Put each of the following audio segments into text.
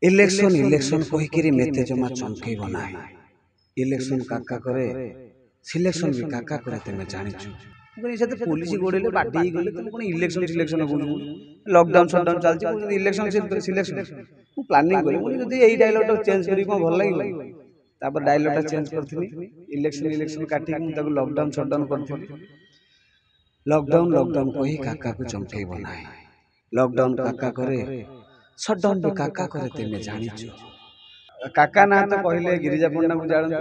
Election election कहीकि मेते जमा चमकेब ना। इलेक्शन काका करे सिलेक्शन भी काका करे तेमे जानिछु। पुलिस गोड़े बाटी गले तुम कौन इलेक्शन सिलेक्शन लॉकडाउन शटडाउन चलती इलेक्शन सिलेक्शन प्लानिंग करी मुझे यही डायलॉग चेंज करी कौन भल लगे तापर डायलॉग चेंज करथि इलेक्शन इलेक्शन काटी ताको लॉकडाउन शटडाउन करथि। लॉकडाउन लॉकडाउन कही काका को चमकेब ना। लॉकडाउन काका करे शटडाउन भी काका करे तेमे जानिछु। काका ना तो कहले गिरिजा पंडा को जानत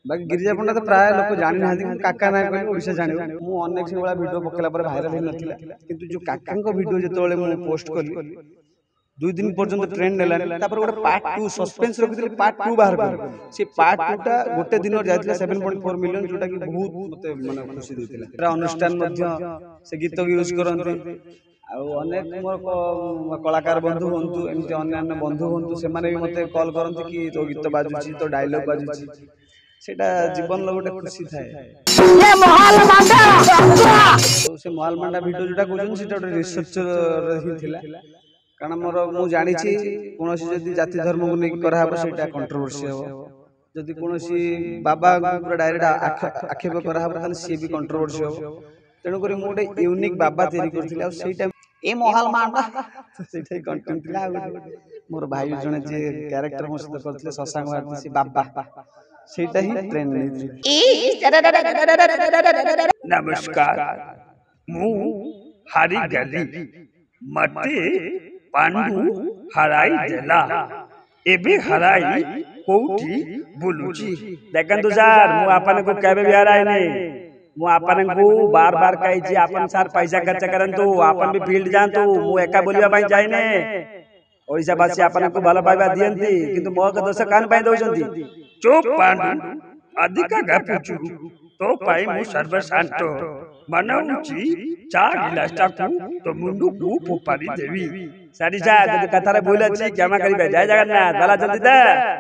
बाकी गिरिजा पंडा तो प्राय लोक जानि ना काका ना कहले ओडिसा जानिबो। मु अनेक से वाला वीडियो पकेला पर वायरल हे नथिला किंतु जो काका को वीडियो जेतोले मु पोस्ट करली 2 दिन पर्यंत ट्रेंड नेलानी तापर गोटे पार्ट 2 सस्पेंस रखितले पार्ट 2 बाहर कर से पार्ट 2 टा गोटे दिन जायतिला 7.4 मिलियन जोटा कि बहुत मते माने खुशी देतिला। पूरा अनुष्ठान मध्य से गीत यूज करनते अनेक मोर कलाकार बंधु बंधु एमती अन्य बंधु बंधु से भी मत कॉल करते कि तो गीत बाजुची तो डायलॉग बाजुची सेटा जीवन लो गोटे खुशी थाए। से महल मांडा वीडियो जोटा कहउछन सेटा गोटे रिसर्च रही थिला कारण मोर मु जानि छी कोनोसी जदी जाति धर्म को नै करा हबो सेटा कंट्रोवर्सी हो जदी कोनोसी बाबा पूरा डायरेक्ट आक्षेप करा हबो ताले सी भी कंट्रोवर्सी हो तेणु करी मु गोटे यूनिक बाबा तैयारी करथिला आ सेटा ए महल मांडा सेटा कंटेंट थिला मोर भाई जने जे कैरेक्टर मस्त करथिले शशांक भारती से बाबा सेटा ही ट्रेंड नै। नमस्कार मु हरी गली मते पांडु हराई देला एबे हराई कोठी बुलुची देखंतु सर मु आपन को केबे भी हराई नै मु आपन को बार बार कहि छी आपन सर पैसा खर्च करंतु आपन भी फील्ड जानतु मु एका बोलिबा पई जाय नै ओइसा बासी आपन को भलो पाइबा दियंती किंतु मो के दोष कान पई दोजंती चुप पांडु अधिका गपुचु तो पाई मु सर्वशांत मनाउची चा गिलास टाकू तो मुंडू को फोपारी देवी सारी सा जदी कथारे बोला छी क्षमा करिबे जय जगन्नाथ भला जल्दी दा।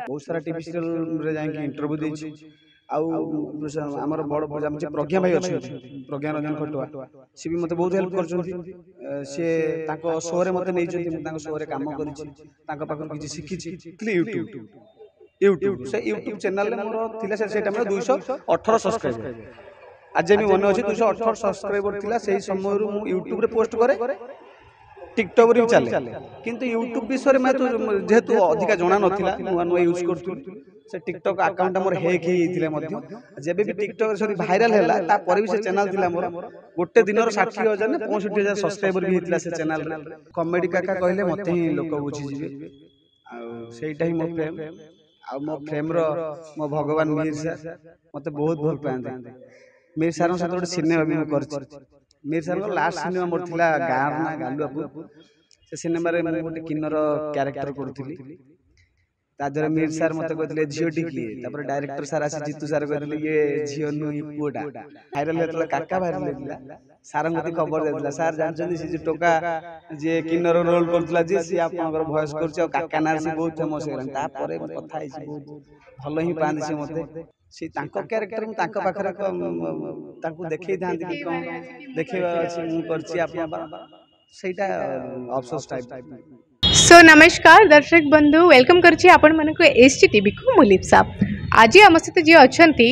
बहुत सारा टीवी सीरियल रे जाई इंटरव्यू दै छी आमर बड़ पूजा प्रज्ञा भाई अच्छे प्रज्ञा रंजन खटुआ सी भी मत बहुत हेल्प कर सी शो रे मत नहीं शो रे काम कर शिखी यूट्यूब से यूट्यूब चैनल मोर थिला से टाइम 218 सब्सक्राइबर आज भी मन अच्छे 218 सब्सक्राइबर थिला से समय मु यूट्यूब रे पोस्ट करे टिकटॉक रे चले किंतु यूट्यूब विषय में तो जेहेतु अधिका जना नथिला नुआ नुआ यूज करथु से टिकटॉक अकाउंट मोर हैक हेथिले मध्य जेबे भी टिकटॉक सॉरी वायरल हैला ता पर भी से चैनल थिला मोर गोटे दिन 60,000 ने 65,000 सब्सक्राइबर भी हेथिला से चैनल रे कॉमेडी काका कहले मते ही लोक बुझी जिवे आ सेटा ही मो प्रेम आ मो फ्रेम रो मो भगवान मीर सर मते बहुत भल पांदे मीर सर साथ गोटे सिनेमा भी करछि मीर सर को लास्ट सिनेमा मोर थिला गार ना गालुआपुर से सिनेमा रे मु गोटे किन्नर कैरेक्टर करथिली तादरे मीर सर मते कहथिले झियो टिकी तापर डायरेक्टर सर आसी जीतू सर कहथिले ये झियो नु पुडा वायरल हेतला काका वायरल हेतला सर मते खबर देतला सर जानछन से जे टोका जे किन्नर रोल करथला जे से आपनकर वॉइस करछ आ काका नार से बहुत फेमस हेलन ता परे कथा है बहुत भलो ही पांदी से मते से तांको कैरेक्टर में तांको पाखरे तांको देखै थांती कि कोन देखैबा अछि मु करछि आपन सेटा अफसोस टाइप। सो नमस्कार दर्शक बंधु वेलकम करछि आपण मन को एसटी टीवी को मुलीप साहब आज आम सहित जी अच्छी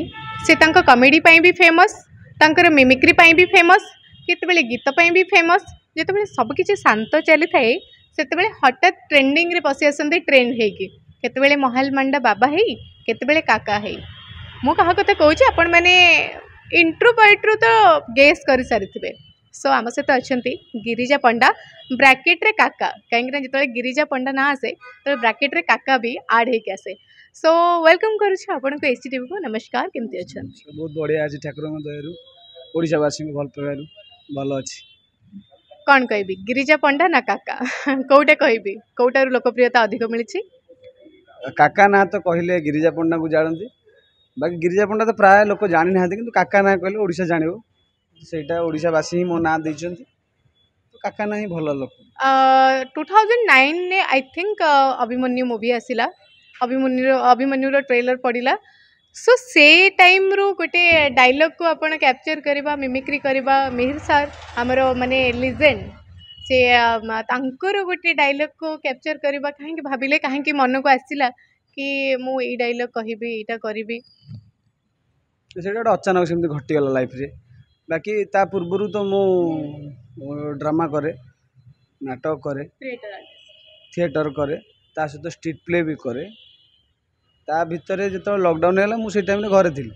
से कॉमेडी पाई भी फेमस तांकर मिमिक्री पाई भी फेमस केतबेले गीत पाई भी फेमस जेतबेले सब किछि शांत चली थाए सेतबेले हठात ट्रेंडिंग रे पसि आसंती ट्रेंड हेकी केतबेले महल मांडा बाबा हेई केतबेले काका हेई मु कहा कथा कहूछि आपण माने इंट्रो पाइट्रो तो गेस कर सारिथिबे। सो आम सहित अच्छा गिरिजा पंडा ब्रैकेट रे काका कहीं जो गिरिजा पंडा ना आसे तो ब्रैकेट रे काका भी आड होके आसे। सो वेलकम करुच्छे आपन को एसटी टीवी को नमस्कार केमती अच्छा बहुत बढ़िया आज ठाकुर दयारु ओडिशावासी को भल पाइबारु भल अछि कौन कहबी गिरिजा पंडा ना काका कोटे कहबी कोटार लोकप्रियता अधिक मिली काका ना तो कहले गिरिजा पंडा को जानती बाकी गिरिजा पंडा तो प्राय लोक जानि ना किंतु काका ना कहले ओडिशा जानिबो सेटा ओडिशावासी ही मो ना दैछंती तो काका ना ही भल लोक 2009 ने आई थिंक अभिमन्यु मूवी आसिला अभिमन्युर ट्रेलर पड़िला सो से टाइम रो गोटे डायलॉग को आपण कैप्चर करबा मिमिक्री करबा मिहिर सर हमरो माने लिजेंड से तांकर गोटे डायलॉग को कैप्चर करबा काहे भाबिले काहे मन को आसिला कि मु ई डायलॉग कहबी एटा करबी ସେଇଟା ଗୋଟେ ଅଚାନକ ସେମିତି ଘଟିଗଲା ଲାଇଫରେ। ବାକି ତା ପୂର୍ବରୁ ତ ମୁଁ ଡ୍ରାମା କରେ, ନାଟକ କରେ, क्रिएटर आर्टिस्ट थिएटर करे, ତା ସହିତ ଷ୍ଟ୍ରିଟ୍ ପ୍ଲେ ବି କରେ। ତା ଭିତରେ ଯେତେବେଳେ ଲକଡାଉନ୍ ହେଲା ମୁଁ ସେଇ ଟାଇମ୍ରେ ଘରେ ଥିଲି।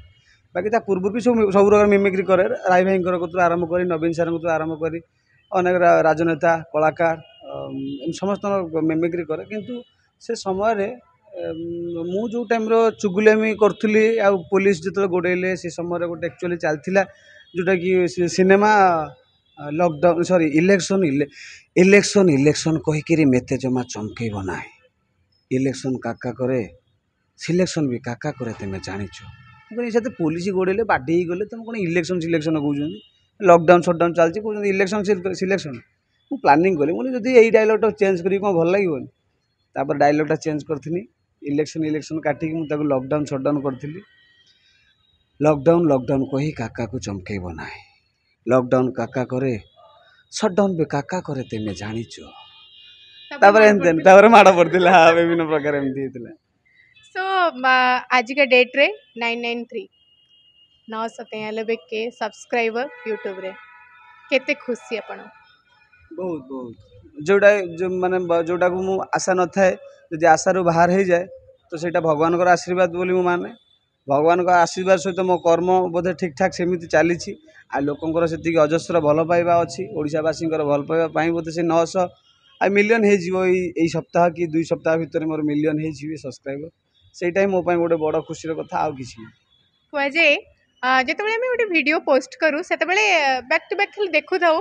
ବାକି ତା ପୂର୍ବରୁ ବି ସବୁ ପ୍ରକାର ମିମିକ୍ରି କରେ, ରାଇ ଭାଇଙ୍କର କତୁରୁ ଆରମ୍ଭ କରି ନବୀନ ସାର୍ଙ୍କ କତୁରୁ ଆରମ୍ଭ କରି ଅନେକ ରାଜନେତା କଳାକାର ଏମିତି ସମସ୍ତଙ୍କ ମିମିକ୍ରି କରେ। କିନ୍ତୁ ସେ ସମୟରେ ମୁଁ ଯେଉଁ ଟାଇମ୍ର ଚୁଗୁଲାମି କରୁଥିଲି ଆଉ ପୋଲିସ ଯେତେବେଳେ ଗୋଡ଼େଇଲେ ସେ ସମୟରେ ଗୋଟେ ଆକ୍ଚୁଆଲି ଚାଲିଥିଲା ଯେଉଁଟାକି ସିନେମା ଲକଡାଉନ୍ ସରି ଇଲେକ୍ସନ୍ କହିକିରି ମେତେ ଜମା ଚମକେଇବ ନାହିଁ। ଇଲେକ୍ସନ୍ କାକା କରେ ସିଲେକ୍ସନ୍ ବି କାକା କରେ ତୁମେ ଜାଣିଛ। ମୁଁ କହିଲି ସେତେ ପୋଲିସ ଗୋଡ଼େଇଲେ ବାଡ଼ି ହେଇଗଲେ ତୁମେ କ'ଣ ଇଲେକ୍ସନ୍ ସିଲେକ୍ସନ୍ କହୁଛନ୍ତି। ଲକଡାଉନ୍ ସଟଡାଉନ୍ ଚାଲିଛି କହୁଛନ୍ତି ଇଲେକ୍ସନ୍ ସିଲେକ୍ସନ୍। ମୁଁ ପ୍ଲାନିଂ କଲି ମୁଁ ଯଦି ଏଇ ଡାଇଲଗ୍ଟା ଚେଞ୍ଜ କରିକି କ'ଣ ଭଲ ଲାଗିବନି। ତାପରେ ଡାଇଲଗ୍ଟା ଚେଞ୍ଜ କରିଥିଲି ଇଲେକ୍ସନ୍ କାଟିକି ମୁଁ ତାକୁ ଲକଡାଉନ୍ ସଟଡାଉନ୍ କରିଥିଲି। ଲକଡାଉନ୍ କହି କାକାକୁ ଚମକେଇବ ନାହିଁ। ଲକଡାଉନ୍ କାକା କରେ ସଟଡାଉନ୍ ବି କାକା କରେ ତୁମେ ଜାଣିଛ। ତାପରେ ଏମିତି ତାପରେ ମାଡ଼ ପଡ଼ିଥିଲା ବିଭିନ୍ନ ପ୍ରକାର ଏମିତି ହେଇଥିଲା। सो आज का डेट रे 993 993 के सब्सक्राइबर यूट्यूब रे केते खुशी आपण बहुत जोटा माने जोटाକୁ ମୁଁ ଆଶା ନଥାଏ ଯଦି ଆଶାରୁ ବାହାର ହେଇଯାଏ ତ ସେଇଟା ଭଗବାନଙ୍କର ଆଶୀର୍ବାଦ ବୋଲି ମୁଁ ମାନେ। ଭଗବାନଙ୍କ ଆଶୀର୍ବାଦ ସହିତ ମୋ କର୍ମ ବୋଧେ ଠିକ୍ ଠାକ୍ ସେମିତି ଚାଲିଛି। ଆଉ ଲୋକଙ୍କର ସେତିକି ଅଜସ୍ର ଭଲ ପାଇବା ଅଛି। ଓଡ଼ିଶାବାସୀଙ୍କର ଭଲ ପାଇବା ପାଇଁ ବୋଧେ ସେ 900 ମିଲିୟନ୍ ହେଇଯିବ ଏଇ ସପ୍ତାହ କି 2 ସପ୍ତାହ ଭିତରେ ମୋର ମିଲିୟନ୍ ହେଇଯିବେ ସବସ୍କ୍ରାଇबर। ସେଇଟା ହିଁ ମୋ ପାଇଁ ଗୋଟେ ବଡ଼ ଖୁସିର କଥା ଆଉ କିଛି ନାହିଁ। କୁହାଯାଏ ଯେତେବେଳେ ଆମେ ଗୋଟେ ଭିଡ଼ିଓ ପୋଷ୍ଟ କରୁ ସେତେବେଳେ ବ୍ୟାକ୍ ଟୁ ବ୍ୟାକ୍ ଖାଲି ଦେଖୁଥାଉ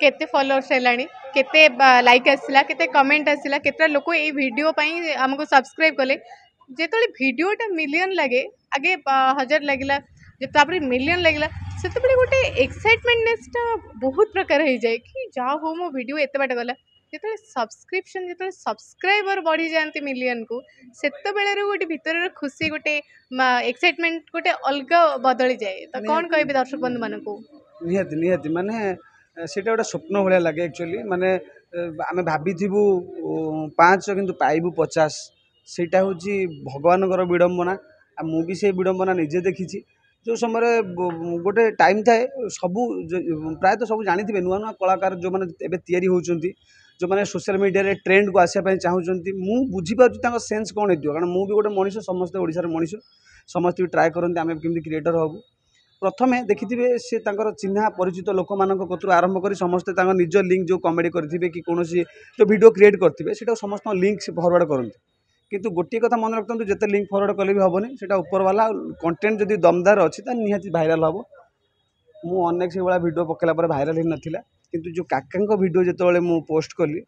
କେତେ ଫଲୋअर्स ହେଲାଣି କେତେ ଲାଇକ୍ ଆସିଲା କେତେ କମେଣ୍ଟ ଆସିଲା କେତେ ଲୋକ ଏଇ ଭିଡ଼ିଓ ପାଇଁ ଆମକୁ ସବସ୍କ୍ରାଇବ୍ କଲେ। ଯେତେବେଳେ ଭିଡ଼ିଓଟା ମିଲିୟନ୍ ଲାଗେ ଆଗେ 1000 ଲାଗିଲା ତାପରେ ମିଲିୟନ୍ ଲାଗିଲା ସେତେବେଳେ ଗୋଟେ ଏକ୍ସାଇଟମେଣ୍ଟନେସଟା ବହୁତ ପ୍ରକାର ହେଇଯାଏ କି ଯାହା ହଉ ମୋ ଭିଡ଼ିଓ ଏତେ ବାଟ ଗଲା। ଯେତେବେଳେ ସବସ୍କ୍ରିପସନ୍ ଯେତେବେଳେ ସବସ୍କ୍ରାଇबर ବଢ଼ି ଯାଆନ୍ତି ମିଲିୟନକୁ ସେତେବେଳେରୁ ଗୋଟେ ଭିତରର ଖୁସି ଗୋଟେ ଏକ୍ସାଇଟମେଣ୍ଟ ଗୋଟେ ଅଲଗା ବଦଳି ଯାଏ। ତ କ'ଣ କହିବେ ଦର୍ଶକ ବନ୍ଧୁମାନଙ୍କୁ? ନିହାତି ମାନେ ସେଇଟା ଗୋଟେ ସ୍ୱପ୍ନ ଭଳିଆ ଲାଗେ ଆକ୍ଚୁଆଲି। ମାନେ ଆମେ ଭାବିଥିବୁ 5 କିନ୍ତୁ ପାଇବୁ 50। ସେଇଟା ହେଉଛି ଭଗବାନଙ୍କର ବିଡ଼ମ୍ବନା। ଆଉ ମୁଁ ବି ସେଇ ବିଡ଼ମ୍ବନା ନିଜେ ଦେଖିଛି। ଯେଉଁ ସମୟରେ ଗୋଟେ ଟାଇମ୍ ଥାଏ ସବୁ ପ୍ରାୟତଃ ସବୁ ଜାଣିଥିବେ ନୂଆ କଳାକାର ଯେଉଁମାନେ ଏବେ ତିଆରି ହେଉଛନ୍ତି ଯେଉଁମାନେ ସୋସିଆଲ ମିଡ଼ିଆରେ ଟ୍ରେଣ୍ଡକୁ ଆସିବା ପାଇଁ ଚାହୁଁଛନ୍ତି ମୁଁ ବୁଝିପାରୁଛି ତାଙ୍କ ସେନ୍ସ କ'ଣ ହେଇଥିବ। କାରଣ ମୁଁ ବି ଗୋଟେ ମଣିଷ ସମସ୍ତେ ଓଡ଼ିଶାର ମଣିଷ ସମସ୍ତେ ବି ଟ୍ରାଏ କରନ୍ତି ଆମେ କେମିତି କ୍ରିଏଟର୍ ହେବୁ। ପ୍ରଥମେ ଦେଖିଥିବେ ସେ ତାଙ୍କର ଚିହ୍ନା ପରିଚିତ ଲୋକମାନଙ୍କ କତରୁ ଆରମ୍ଭ କରି ସମସ୍ତେ ତାଙ୍କ ନିଜ ଲିଙ୍କ୍ ଯେଉଁ କମେଡ଼ି କରିଥିବେ କି କୌଣସି ଯେଉଁ ଭିଡ଼ିଓ କ୍ରିଏଟ୍ କରିଥିବେ ସେଇଟାକୁ ସମସ୍ତଙ୍କ ଲିଙ୍କ୍ ଫରୱାର୍ଡ଼ କରନ୍ତି। କିନ୍ତୁ ଗୋଟିଏ କଥା ମନେ ରଖନ୍ତୁ ଯେତେ ଲିଙ୍କ୍ ଫରୱାର୍ଡ଼ କଲେ ବି ହେବନି ସେଇଟା ଉପରବାଲା କଣ୍ଟେଣ୍ଟ ଯଦି ଦମଦାର ଅଛି ତାହେଲେ ନିହାତି ଭାଇରାଲ୍ ହେବ। ମୁଁ ଅନେକ ସେଇଭଳିଆ ଭିଡ଼ିଓ ପକାଇଲା ପରେ ଭାଇରାଲ୍ ହେଇନଥିଲା। କିନ୍ତୁ ଯେଉଁ କାକାଙ୍କ ଭିଡ଼ିଓ ଯେତେବେଳେ ମୁଁ ପୋଷ୍ଟ କଲି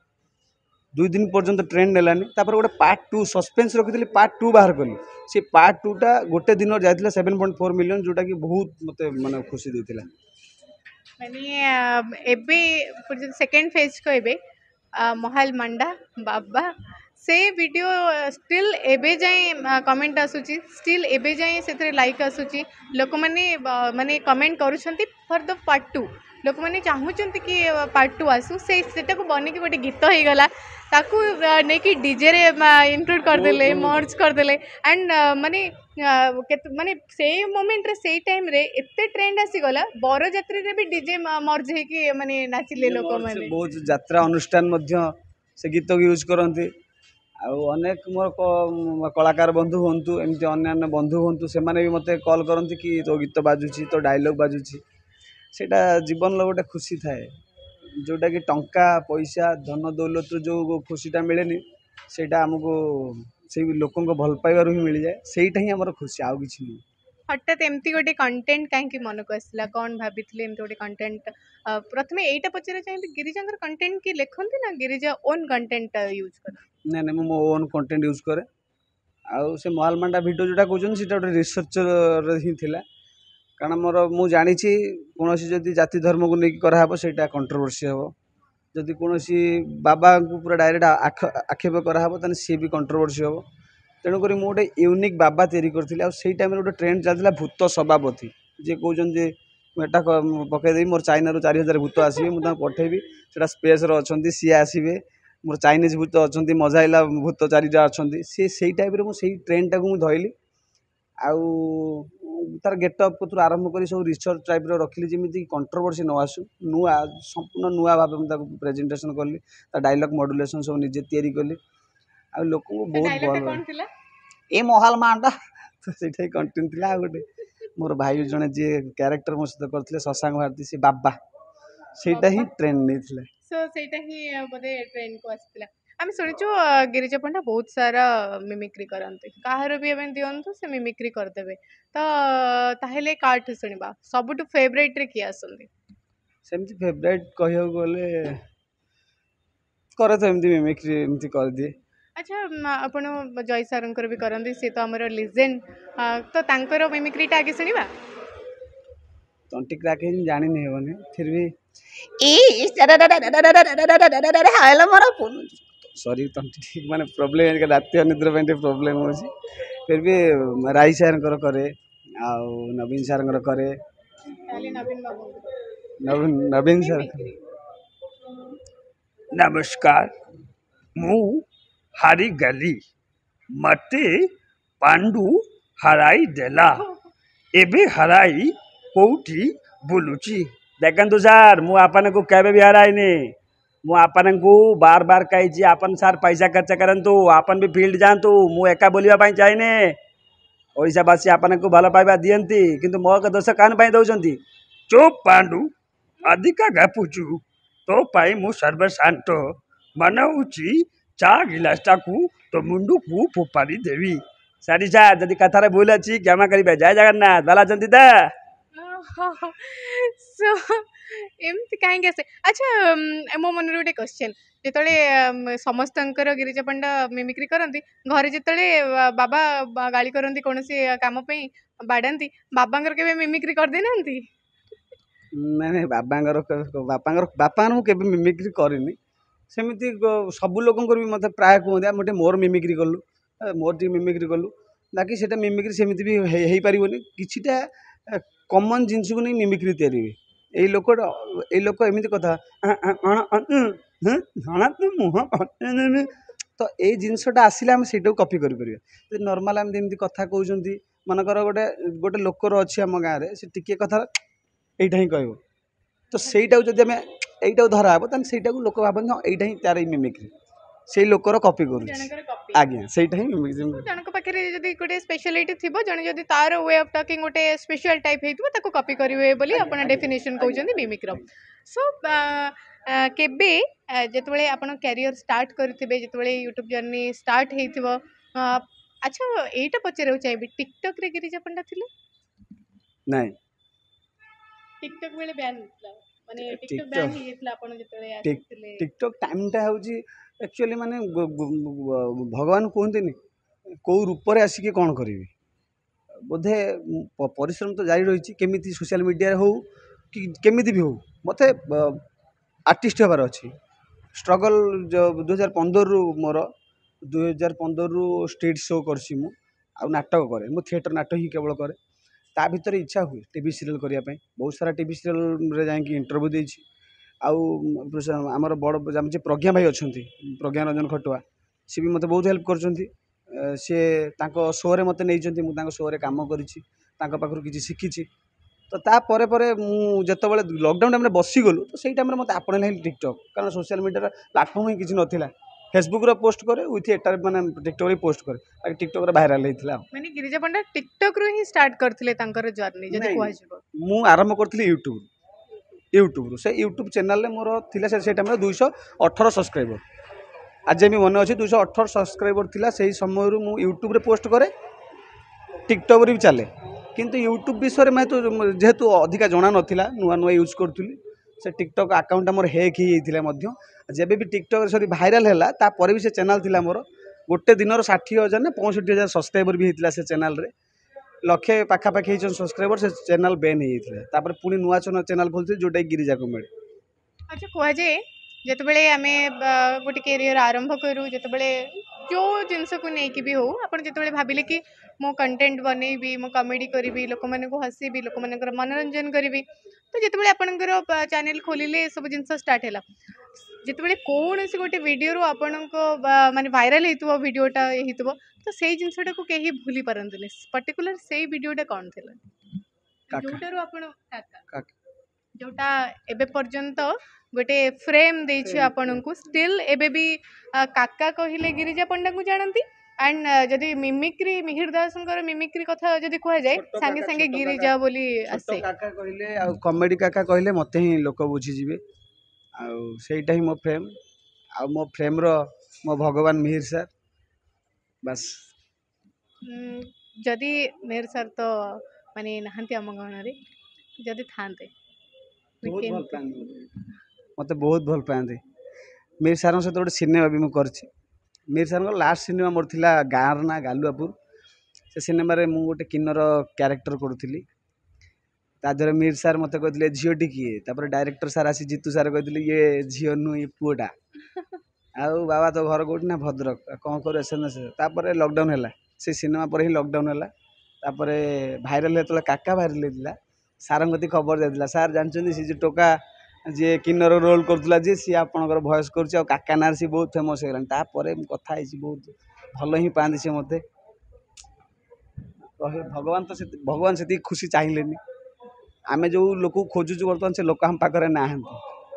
2 ଦିନ ପର୍ଯ୍ୟନ୍ତ ଟ୍ରେଣ୍ଡ ନେଲାନି। ତାପରେ ଗୋଟେ ପାର୍ଟ 2 ସସ୍ପେନ୍ସ ରଖିଥିଲି ପାର୍ଟ 2 ବାହାର କଲି। ସେ ପାର୍ଟ 2ଟା ଗୋଟେ ଦିନ ଯାଇଥିଲା 7.4 ମିଲିୟନ୍ ଯେଉଁଟାକି ବହୁତ ମୋତେ ମାନେ ଖୁସି ଦେଇଥିଲା। ମାନେ ଏବେ ସେକେଣ୍ଡ ଫେଜ୍ କହିବେ ମହାଲ ମାଣ୍ଡା ବାବା ସେ ଭିଡ଼ିଓ ଷ୍ଟିଲ୍ ଏବେ ଯାଏଁ କମେଣ୍ଟ ଆସୁଛି ଷ୍ଟିଲ୍ ଏବେ ଯାଏଁ ସେଥିରେ ଲାଇକ୍ ଆସୁଛି। ଲୋକମାନେ ମାନେ କମେଣ୍ଟ କରୁଛନ୍ତି ଫର୍ ଦ ପାର୍ଟ 2 ଲୋକମାନେ ଚାହୁଁଛନ୍ତି କି ପାର୍ଟ 2 ଆସୁ ସେଟାକୁ ବନେଇକି ଗୋଟେ ଗୀତ ହେଇଗଲା ତାକୁ ନେଇକି ଡିଜେରେ ଇନକ୍ଲୁଡ଼ କରିଦେଲେ ମର୍ଜ କରିଦେଲେ ଆଣ୍ଡ ମାନେ କେତେ ମାନେ ସେଇ ମୋମେଣ୍ଟରେ ସେଇ ଟାଇମ୍ରେ ଏତେ ଟ୍ରେଣ୍ଡ ଆସିଗଲା ବରଯାତ୍ରୀରେ ବି ଡିଜେ ମର୍ଜ ହେଇକି ମାନେ ନାଚିଲେ ଲୋକମାନେ। ବହୁତ ଯାତ୍ରା ଅନୁଷ୍ଠାନ ମଧ୍ୟ ସେ ଗୀତକୁ ୟୁଜ୍ କରନ୍ତି। ଆଉ ଅନେକ ମୋର କଳାକାର ବନ୍ଧୁ ହୁଅନ୍ତୁ ଏମିତି ଅନ୍ୟାନ୍ୟ ବନ୍ଧୁ ହୁଅନ୍ତୁ ସେମାନେ ବି ମୋତେ କଲ୍ କରନ୍ତି କି ତୋ ଗୀତ ବାଜୁଛି ତୋ ଡାଇଲଗ୍ ବାଜୁଛି। ସେଇଟା ଜୀବନର ଗୋଟେ ଖୁସି ଥାଏ ଯେଉଁଟାକି ଟଙ୍କା ପଇସା ଧନ ଦୌଲତରୁ ଯେଉଁ ଖୁସିଟା ମିଳେନି ସେଇଟା ଆମକୁ ସେଇ ଲୋକଙ୍କ ଭଲ ପାଇବାରୁ ହିଁ ମିଳିଯାଏ। ସେଇଟା ହିଁ ଆମର ଖୁସି ଆଉ କିଛି ନୁହେଁ। ହଠାତ୍ ଏମିତି ଗୋଟେ କଣ୍ଟେଣ୍ଟ କାହିଁକି ମନକୁ ଆସିଲା କ'ଣ ଭାବିଥିଲେ ଏମିତି ଗୋଟେ କଣ୍ଟେଣ୍ଟ? ପ୍ରଥମେ ଏଇଟା ପଚାରିବା ଚାହିଁବି ଗିରିଜାଙ୍କର କଣ୍ଟେଣ୍ଟ କି ଲେଖନ୍ତି ନା ଗିରିଜା ଓନ୍ କଣ୍ଟେଣ୍ଟ ୟୁଜ୍ କରନ୍ତି? ନାଇଁ ମୁଁ ମୋ ଓନ୍ କଣ୍ଟେଣ୍ଟ ୟୁଜ୍ କରେ। ଆଉ ସେ ମହାଲ ମାଣ୍ଡା ଭିଡ଼ିଓ ଯେଉଁଟା କହୁଛନ୍ତି ସେଇଟା ଗୋଟେ ରିସର୍ଚ୍ଚର ହିଁ ଥିଲା। କାରଣ ମୁଁ ଜାଣିଛି କୌଣସି ଯଦି ଜାତି ଧର୍ମକୁ ନେଇକି କରାହେବ ସେଇଟା କଣ୍ଟ୍ରୋଭର୍ସି ହେବ। ଯଦି କୌଣସି ବାବାଙ୍କୁ ପୁରା ଡାଇରେକ୍ଟ ଆକ୍ଷେପ କରାହେବ ତାହେଲେ ସିଏ ବି କଣ୍ଟ୍ରୋଭର୍ସି ହେବ। ତେଣୁକରି ମୁଁ ଗୋଟେ ୟୁନିକ୍ ବାବା ତିଆରି କରିଥିଲି। ଆଉ ସେଇ ଟାଇମ୍ରେ ଗୋଟେ ଟ୍ରେଣ୍ଡ ଚାଲିଥିଲା ଭୂତ ସଭାପତି ଯିଏ କହୁଛନ୍ତି ଏଟା ପକେଇଦେବି ମୋର ଚାଇନାରୁ 4000 ଭୂତ ଆସିବେ ମୁଁ ତାଙ୍କୁ ପଠେଇବି ସେଟା ସ୍ପେସ୍ରେ ଅଛନ୍ତି ସିଏ ଆସିବେ ମୋର ଚାଇନିଜ୍ ଭୂତ ଅଛନ୍ତି ମଜାଇଲା ଭୂତ 4ଟା ଅଛନ୍ତି ସିଏ ସେଇ ଟାଇପ୍ରେ ମୁଁ ସେଇ ଟ୍ରେଣ୍ଡଟାକୁ ମୁଁ ଧଇଲି ଆଉ ତାର ଗେଟଅପ୍ କତରୁ ଆରମ୍ଭ କରି ସବୁ ରିସର୍ଚ୍ଚ ଟାଇପ୍ର ରଖିଲି ଯେମିତି କଣ୍ଟ୍ରୋଭର୍ସି ନ ଆସୁ ନୂଆ ସମ୍ପୂର୍ଣ୍ଣ ନୂଆ ଭାବେ ମୁଁ ତାକୁ ପ୍ରେଜେଣ୍ଟେସନ୍ କଲି ତା ଡାଇଲଗ୍ ମଡୁଲେସନ୍ ସବୁ ନିଜେ ତିଆରି କଲି ଆଉ ଲୋକଙ୍କୁ ବହୁତ ଭଲ ଏ ମହାଲ ମାଟା ସେଇଟା ହିଁ କଣ୍ଟିନ୍ୟୁ ଥିଲା ଆଉ ଗୋଟେ ମୋର ଭାଇ ଜଣେ ଯିଏ କ୍ୟାରେକ୍ଟର ମୋ ସହିତ କରିଥିଲେ ଶଶାଙ୍କ ଭାରତୀ ସେ ବାବା ସେଇଟା ହିଁ ଟ୍ରେଣ୍ଡ ନେଇଥିଲା ସୋ ସେଇଟା ହିଁ ବୋଧେ ଟ୍ରେଣ୍ଡକୁ ଆସିଥିଲା ଆମେ ଶୁଣିଛୁ ଗିରିଜା ପଣ୍ଡା ବହୁତ ସାରା ମିମିକ୍ରି କରନ୍ତି କାହାର ବି ଆମେ ଦିଅନ୍ତୁ ସେ ମିମିକ୍ରି କରିଦେବେ ତ ତାହେଲେ କାହାଠୁ ଶୁଣିବା ସବୁଠୁ ଫେଭରେଟ୍ରେ କିଏ ଆସନ୍ତି ସେମିତି ଫେଭରାଇଟ୍ କହିବାକୁ ଗଲେ କରେ ତ ଏମିତି ମିମିକ୍ରି ଏମିତି କରିଦିଏ ଆଚ୍ଛା ଆପଣ ଜୟ ସାର୍ଙ୍କର ବି କରନ୍ତି ସେ ତ ଆମର ଲିଜେଣ୍ଡ ତ ତାଙ୍କର ମିମିକ୍ରିଟା ଆଗେ ଶୁଣିବା ତଣ୍ଟି କ୍ରାକ୍ ହେଇନି ଜାଣିନି ହେବନି ଫିର୍ ବି ସରି ତଣ୍ଟି ଠିକ୍ ମାନେ ପ୍ରୋବ୍ଲେମ୍ ରାତି ଅନିଦ୍ରା ପାଇଁ ଟିକେ ପ୍ରୋବ୍ଲେମ୍ ହେଉଛି ଫିର୍ ବି ରାଇ ସାର୍ଙ୍କର କରେ ଆଉ ନବୀନ ସାର୍ଙ୍କର କରେ ତାହେଲେ ନବୀନ ବାବୁ ନବୀନ ସାର୍ नमस्कार मु हारी गली मते पांडु हराई देला एबे हराई कोठी बुलुची देखंतु सर मु आपन को केबे भी हराइनी मु आपन को बार बार कही आपन सर पैसा खर्च करंतु आपन भी फील्ड जानतु मु एका बोलिबा पई चाहिने ओडिशावासी आपन को भल पाइबा दियंती किंतु मो के दोष कान पई दउचंती चुप पांडु अधिका गपुचु तो पाई मु सर्वशांत मनउची चा गिलासटा को तो मुंडू को फोपारी देवी सारी सार जदि कथारे भूल अछि क्षमा करिबे जय जगन्नाथ बाला जंती दा सो ଏମିତି କାହିଁକି ଆସେ ଆଚ୍ଛା ମୋ ମନରେ ଗୋଟେ କ୍ୱେଶ୍ଚନ୍ ଯେତେବେଳେ ସମସ୍ତଙ୍କର ଗିରିଜା ପଣ୍ଡା ମିମିକ୍ରି କରନ୍ତି ଘରେ ଯେତେବେଳେ ବାବା ଗାଳି କରନ୍ତି କୌଣସି କାମ ପାଇଁ ବାଡ଼ାନ୍ତି ବାବାଙ୍କର କେବେ ମିମିକ୍ରି କରିଦେଇନାହାନ୍ତି ନାଇଁ ନାଇଁ ବାପାଙ୍କର ମୁଁ କେବେ ମିମିକ୍ରି କରିନି ସେମିତି ସବୁ ଲୋକଙ୍କର ବି ମୋତେ ପ୍ରାୟ କୁହନ୍ତି ଆମେ ଟିକେ ମୋର ମିମିକ୍ରି କଲୁ ମୋର ଟିକେ ମିମିକ୍ରି କଲୁ ବାକି ସେଇଟା ମିମିକ୍ରି ସେମିତି ବି ହେଇପାରିବନି କିଛିଟା କମନ୍ ଜିନିଷକୁ ନେଇ ମିମିକ୍ରି ତିଆରି ହୁଏ ଏଇ ଲୋକ ଏମିତି କଥା ମୁହଁ ତ ଏଇ ଜିନିଷଟା ଆସିଲେ ଆମେ ସେଇଟାକୁ କପି କରିପାରିବା ଯଦି ନର୍ମାଲ୍ ଆମେ ଯେମିତି କଥା କହୁଛନ୍ତି ମନେକର ଗୋଟେ ଲୋକର ଅଛି ଆମ ଗାଁରେ ସେ ଟିକିଏ କଥା এইটা ହିଁ କହିବ ତ ସେଇଟାକୁ ଯଦି ଆମେ এইଟାକୁ ଧରା ହେବ ତାହେଲେ ସେଇଟାକୁ ଲୋକ ଭାବନ୍ତି ହଁ ଏଇଟା ହିଁ ତାର ମିମିକ୍ରି ସେଇ ଲୋକର କପି କରୁଛି ଜଣଙ୍କର କପି ଆଜ୍ଞା ସେଇଟା ହିଁ ମିମିକ୍ରି ଜଣଙ୍କ ପାଖରେ ଯଦି ଗୋଟେ ସ୍ପେଶାଲିଟି ଥିବ ଜଣେ ଯଦି ତାର ୱେ ଅଫ୍ ଟକିଂ ଗୋଟେ ସ୍ପେଶାଲ ଟାଇପ୍ ହେଇଥିବ ତାକୁ କପି କରିବେ ବୋଲି ଆପଣ ଡେଫିନେସନ୍ କହୁଛନ୍ତି ମିମିକ୍ର ସୋ କେବେ ଯେତେବେଳେ ଆପଣ କ୍ୟାରିୟର ଷ୍ଟାର୍ଟ କରିଥିବେ ଯେତେବେଳେ ୟୁଟ୍ୟୁବ୍ ଜର୍ଣ୍ଣି ଷ୍ଟାର୍ଟ ହେଇଥିବ ଆଚ୍ଛା ଏଇଟା ପଚାରିବାକୁ ଚାହିଁବି ଟିକ୍ଟକ୍ରେ ଗିରିଜା ପଣ୍ଡା ଥିଲେ ନାଇଁ ଟିକ୍ଟକ୍ ବେଳେ ବ୍ୟାନ୍ ହେଇଥିଲା ମାନେ ଟିକ୍ଟକ୍ ବ୍ୟାନ୍ ହେଇଯାଇଥିଲା ଆପଣ ଯେତେବେଳେ ଆସିଥିଲେ ଟିକ୍ଟକ୍ ଟାଇମ୍ଟା ହେଉଛି ଆକ୍ଚୁଆଲି ମାନେ ଭଗବାନ କୁହନ୍ତିନି କେଉଁ ରୂପରେ ଆସିକି କ'ଣ କରିବି ବୋଧେ ପରିଶ୍ରମ ତ ଜାରି ରହିଛି କେମିତି ସୋସିଆଲ ମିଡ଼ିଆରେ ହେଉ କି କେମିତି ବି ହେଉ ମୋତେ ଆର୍ଟିଷ୍ଟ ହେବାର ଅଛି ଷ୍ଟ୍ରଗଲ୍ 2015ରୁ ମୋର 2015ରୁ ଷ୍ଟେଜ୍ ଶୋ କରିଛି ମୁଁ ଆଉ ନାଟକ କରେ ମୁଁ ଥିଏଟର ନାଟକ ହିଁ କେବଳ କରେ ତା ଭିତରେ ଇଚ୍ଛା ହୁଏ ଟିଭି ସିରିଏଲ୍ କରିବା ପାଇଁ ବହୁତ ସାରା ଟିଭି ସିରିଏଲ୍ରେ ଯାଇକି ଇଣ୍ଟରଭ୍ୟୁ ଦେଇଛି ଆଉ ଆମର ବଡ଼ ଆମେ ଯେ ପ୍ରଜ୍ଞା ଭାଇ ଅଛନ୍ତି ପ୍ରଜ୍ଞା ରଞ୍ଜନ ଖଟୁଆ ସିଏ ବି ମୋତେ ବହୁତ ହେଲ୍ପ କରିଛନ୍ତି ସିଏ ତାଙ୍କ ଶୋରେ ମୋତେ ନେଇଛନ୍ତି ମୁଁ ତାଙ୍କ ଶୋରେ କାମ କରିଛି ତାଙ୍କ ପାଖରୁ କିଛି ଶିଖିଛି ତ ତାପରେ ପରେ ମୁଁ ଯେତେବେଳେ ଲକଡାଉନ୍ ଟାଇମ୍ରେ ବସିଗଲୁ ତ ସେଇ ଟାଇମ୍ରେ ମୋତେ ଆପଣେଇଲା ହିଁ ଟିକ୍ଟକ୍ କାରଣ ସୋସିଆଲ ମିଡ଼ିଆର ପ୍ଲାଟଫର୍ମ ହିଁ କିଛି ନଥିଲା ଫେସବୁକ୍ରେ ପୋଷ୍ଟ କରେ ୱିଥ୍ ଏଟାରେ ମାନେ ଟିକ୍ଟକ୍ରେ ପୋଷ୍ଟ କରେ ବାକି ଟିକ୍ଟକ୍ରେ ଭାଇରାଲ୍ ହେଇଥିଲା ମାନେ ଗିରିଜା ପଣ୍ଡା ଟିକ୍ଟକ୍ରୁ ହିଁ ଷ୍ଟାର୍ଟ କରିଥିଲେ ତାଙ୍କର ଜର୍ଣ୍ଣି ଯଦି କୁହାଯିବ ମୁଁ ଆରମ୍ଭ କରିଥିଲି ୟୁଟ୍ୟୁବରୁ ସେ ୟୁଟ୍ୟୁବ୍ ଚ୍ୟାନେଲ୍ରେ ମୋର ଥିଲା ସେ ଟାଇମ୍ରେ 218 ସବସ୍କ୍ରାଇବର ଆଜି ବି ମନେ ଅଛି 218 ସବସ୍କ୍ରାଇବର ଥିଲା ସେହି ସମୟରୁ ମୁଁ ୟୁଟ୍ୟୁବରେ ପୋଷ୍ଟ କରେ ଟିକ୍ଟକ୍ରେ ବି ଚାଲେ କିନ୍ତୁ ୟୁଟ୍ୟୁବ୍ ବିଷୟରେ ଯେହେତୁ ଅଧିକା ଜଣା ନଥିଲା ନୂଆ ୟୁଜ୍ କରୁଥିଲି ସେ ଟିକ୍ଟକ୍ ଆକାଉଣ୍ଟଟା ମୋର ହ୍ୟାକ୍ ହେଇଯାଇଥିଲା ମଧ୍ୟ ଯେବେ ବି ଟିକ୍ଟକ୍ ଭାଇରାଲ୍ ହେଲା ତାପରେ ବି ସେ ଚ୍ୟାନେଲ୍ ଥିଲା ମୋର ଗୋଟେ ଦିନର 60,000 ନା 65,000 ସବସ୍କ୍ରାଇବର ବି ହେଇଥିଲା ସେ ଚ୍ୟାନେଲ୍ରେ ଲକ୍ଷେ ପାଖାପାଖି ହେଇଛନ୍ତି ସବସ୍କ୍ରାଇବର ସେ ଚ୍ୟାନେଲ୍ ବ୍ୟାନ୍ ହେଇଯାଇଥିଲା ତାପରେ ପୁଣି ନୂଆ ଚ୍ୟାନେଲ୍ ଖୋଲିଥିଲି ଯେଉଁଟାକି ଗିରିଜା କମେଡ଼ି ଆଚ୍ଛା କୁହାଯାଏ ଯେତେବେଳେ ଆମେ ଗୋଟେ କ୍ୟାରିୟର ଆରମ୍ଭ କରୁ ଯେତେବେଳେ जो जिनस को लेकिन भी हो आप जो भाविले कि मो कंटेंट बनैबी मो कमेडी करी लोक मैंने हसैबी लोक मान मनोरंजन करी तो जिते आपणकर चैनल खोलिले सब जिन स्टार्ट है जिते कौन से गोटे वीडियो आपण माने भाइराल होता वीडियोटा हो तो से जिनटा को कहीं भूली पारती पर्टिकुलर से वीडियोटा कौन थी जोटारू आपण काका। जोटा एबे पर्यंत गोटे फ्रेम देछि आपन को स्टिल एबे भी काका कहिले गिरिजा पंडा को जानती एंड जदि मिमिक्री मिहिर दासंकर मिमिक्री कथा जदि कह जाए संगे संगे गिरिजा बोली आसे काका कहले आ कॉमेडी काका कहले मते ही लोक बुझी जिवे आ सेटा ही मो फ्रेम आ मो फ्रेम रो मो भगवान मिहिर सर बस जदि मेरे सर तो माने नहांती आम गणरे जदि थांते बहुत भल पाते मते बहुत भल पाते मीर सार सहित गोटे सिनेमा भी मुझे मीर सार लास्ट सिनेमा मोर थिला गाँव ना गालुआपुर से सिनेमा रे मु गोटे किन्नर क्यारेक्टर करूली तादर मीर सार मत कहते झीटी किए तापर डायरेक्टर सार आसी जीतू सार कहते ये झील नुह पुआटा आउ बाबा तो घर कौटी ना भद्रक कौन कर तापर लॉकडाउन है से सिनेमा पर ही लॉकडाउन है तापर भाइराल होता काका भाइराल होता सार कति खबर जाता सार जानते सी जो टोका जी किन्नर रोल करूला जी सी आपणकर भयस कर काका नार सी बहुत फेमस हो गलापर कथा बहुत भल ही पाती सी मत भगवान तो भगवान से खुशी चाहिए आमे जो लोक खोजुचु बर्तमान से लोक हम पाखे ना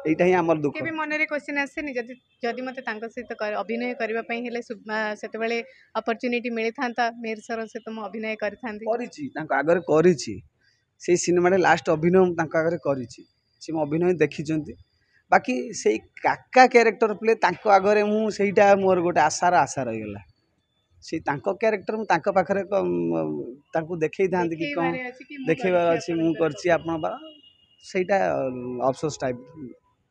এইটা ହିଁ ଆମର ଦୁଃଖ କେବେ ମନରେ କ୍ୱେଶ୍ଚନ୍ ଆସେନି ଯଦି ମୋତେ ତାଙ୍କ ସହିତ ଅଭିନୟ କରିବା ପାଇଁ ହେଲେ ସେତେବେଳେ ଅପରଚ୍ୟୁନିଟି ମିଳିଥାନ୍ତା ମୀର ସର ସହିତ ମୁଁ ଅଭିନୟ କରିଥାନ୍ତି କରିଛି ତାଙ୍କ ଆଗରେ କରିଛି ସେଇ ସିନେମାରେ ଲାଷ୍ଟ ଅଭିନୟ ମୁଁ ତାଙ୍କ ଆଗରେ କରିଛି ସେ ମୋ ଅଭିନୟ ଦେଖିଛନ୍ତି ବାକି ସେଇ କାକା କ୍ୟାରେକ୍ଟର ପ୍ଲେ ତାଙ୍କ ଆଗରେ ମୁଁ ସେଇଟା ମୋର ଗୋଟେ ଆଶା ରହିଗଲା ସେଇ ତାଙ୍କ କ୍ୟାରେକ୍ଟର ମୁଁ ତାଙ୍କ ପାଖରେ ତାଙ୍କୁ ଦେଖେଇଥାନ୍ତି କି କ'ଣ ଦେଖେଇବାର ଅଛି ମୁଁ କରିଛି ଆପଣଙ୍କର ସେଇଟା ଅଫସୋସ ଟାଇପ